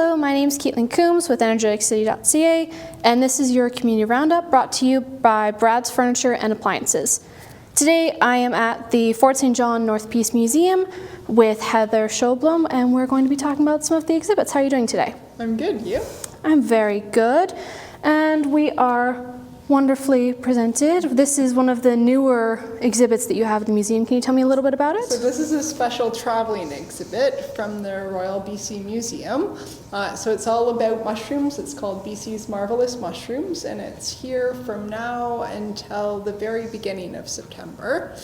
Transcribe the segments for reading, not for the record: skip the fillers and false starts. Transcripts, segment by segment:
Hello, my name is Caitlin Coombs with energeticcity.ca, and this is your Community Roundup brought to you by Brad's Furniture and Appliances. Today I am at the Fort St. John North Peace Museum with Heather Sjoblom, and we're going to be talking about some of the exhibits. How are you doing today? I'm good, you? I'm very good, and we are wonderfully presented. This is one of the newer exhibits that you have at the museum. Can you tell me a little bit about it? So this is a special traveling exhibit from the Royal BC Museum. So it's all about mushrooms. It's called BC's Marvellous Mushrooms, and it's here from now until the very beginning of September.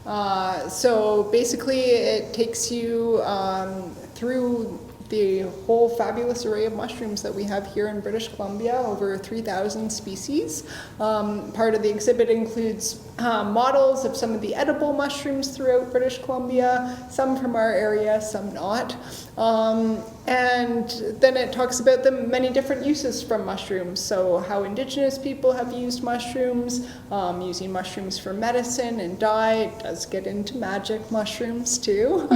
So basically it takes you through the whole fabulous array of mushrooms that we have here in British Columbia, over 3,000 species. Part of the exhibit includes models of some of the edible mushrooms throughout British Columbia, some from our area, some not. And then it talks about the many different uses from mushrooms, so how Indigenous people have used mushrooms, using mushrooms for medicine and dye. It does get into magic mushrooms too.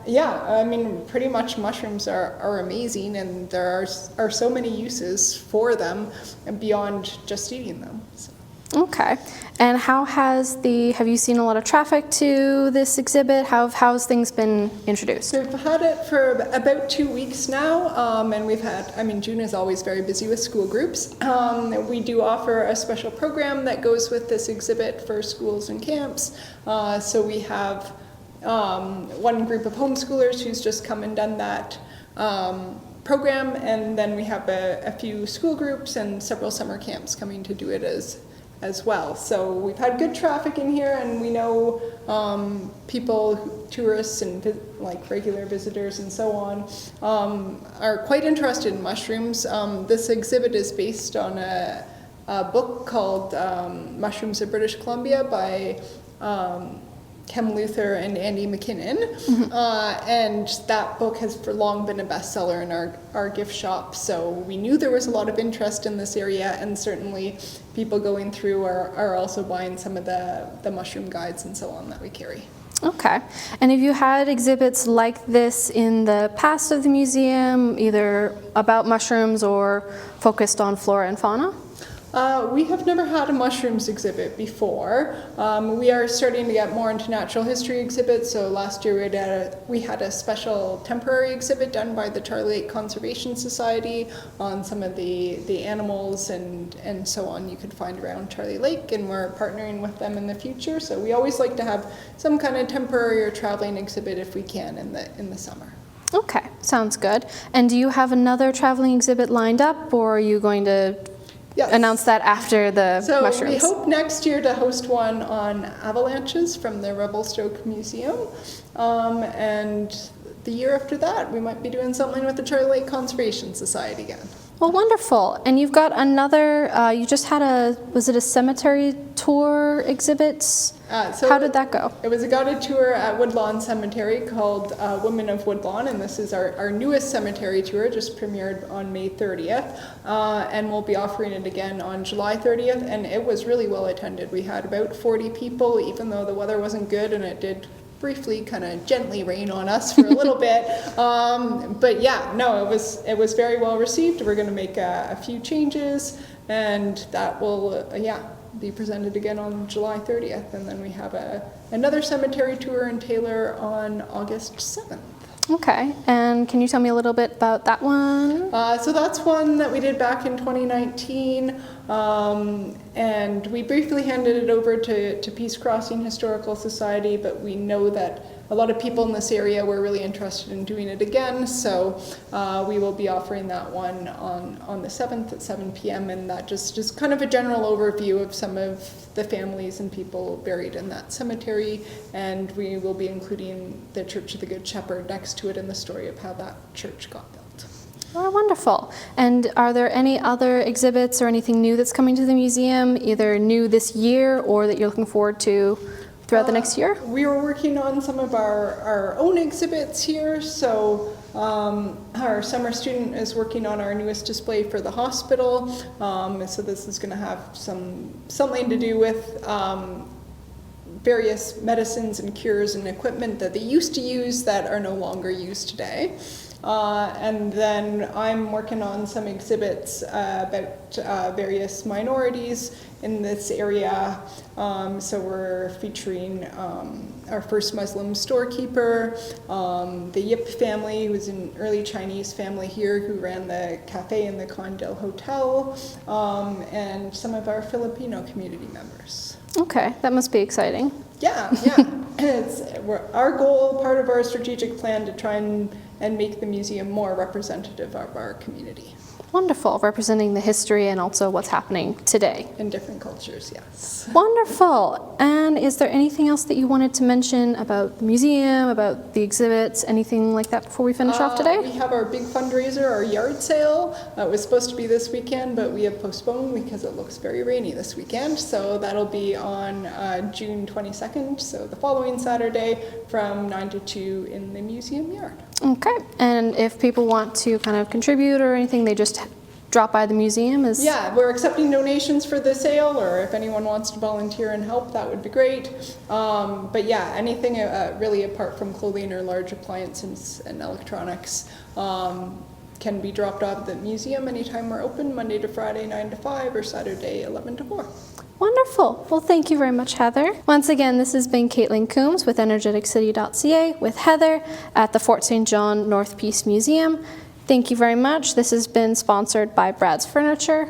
Yeah, I mean, pretty much mushrooms are amazing, and there are so many uses for them beyond just eating them. So. Okay, and have you seen a lot of traffic to this exhibit? How's things been introduced? So we've had it for about 2 weeks now, and we've had, June is always very busy with school groups. We do offer a special program that goes with this exhibit for schools and camps. So we have one group of homeschoolers who's just come and done that program, and then we have a few school groups and several summer camps coming to do it as well. So we've had good traffic in here, and we know people, tourists and like regular visitors and so on, are quite interested in mushrooms. This exhibit is based on a book called Mushrooms of British Columbia by Kem Luther and Andy McKinnon, and that book has for long been a bestseller in our gift shop, so we knew there was a lot of interest in this area, and certainly people going through are also buying some of the mushroom guides and so on that we carry. Okay, and have you had exhibits like this in the past of the museum, either about mushrooms or focused on flora and fauna? We have never had a mushrooms exhibit before. We are starting to get more into natural history exhibits. So last year we had a special temporary exhibit done by the Charlie Lake Conservation Society on some of the animals and so on you could find around Charlie Lake, and we're partnering with them in the future. So we always like to have some kind of temporary or traveling exhibit if we can in the summer. Okay, sounds good. And do you have another traveling exhibit lined up, or are you going to announce that after the mushrooms? So we hope next year to host one on avalanches from the Revelstoke Museum, and the year after that we might be doing something with the Charlie Lake Conservation Society again. Well, wonderful. And you've got another, you just had was it a cemetery tour exhibit? How did that go? It was a guided tour at Woodlawn Cemetery called Women of Woodlawn, and this is our newest cemetery tour, just premiered on May 30th, and we'll be offering it again on July 30th, and it was really well attended. We had about 40 people, even though the weather wasn't good, and it did briefly kind of gently rain on us for a little bit, but yeah, no, it was very well received. We're going to make a few changes, and that will be presented again on July 30th, and then we have another cemetery tour in Taylor on August 7th. Okay, and can you tell me a little bit about that one? So that's one that we did back in 2019, and we briefly handed it over to Peace Crossing Historical Society, but we know that a lot of people in this area were really interested in doing it again, so we will be offering that one on the 7th at 7 p.m. and that just kind of a general overview of some of the families and people buried in that cemetery, and we will be including the Church of the Good Shepherd next to it in the story of how that church got built. Oh, wonderful. And are there any other exhibits or anything new that's coming to the museum, either new this year or that you're looking forward to throughout the next year? We were working on some of our own exhibits here, so our summer student is working on our newest display for the hospital, so this is going to have something to do with various medicines and cures and equipment that they used to use that are no longer used today. And then I'm working on some exhibits about various minorities in this area. So we're featuring our first Muslim storekeeper, the Yip family, who was an early Chinese family here who ran the cafe in the Condell Hotel, and some of our Filipino community members. Okay, that must be exciting. Yeah. It's our goal, part of our strategic plan, to try and make the museum more representative of our community. Wonderful, representing the history and also what's happening today. In different cultures, yes. Wonderful. And is there anything else that you wanted to mention about the museum, about the exhibits, anything like that before we finish off today? We have our big fundraiser, our yard sale. It was supposed to be this weekend, but we have postponed because it looks very rainy this weekend. So that'll be on June 22nd, so the following Saturday, from 9 to 2 in the museum yard. Okay, and if people want to kind of contribute or anything, they just drop by the museum? Yeah, we're accepting donations for the sale, or if anyone wants to volunteer and help, that would be great. But yeah, anything really apart from clothing or large appliances and electronics can be dropped off at the museum anytime we're open, Monday to Friday, 9 to 5, or Saturday, 11 to 4. Wonderful. Well, thank you very much, Heather. Once again, this has been Caitlin Coombs with energeticcity.ca with Heather at the Fort St. John North Peace Museum. Thank you very much. This has been sponsored by Brad's Furniture.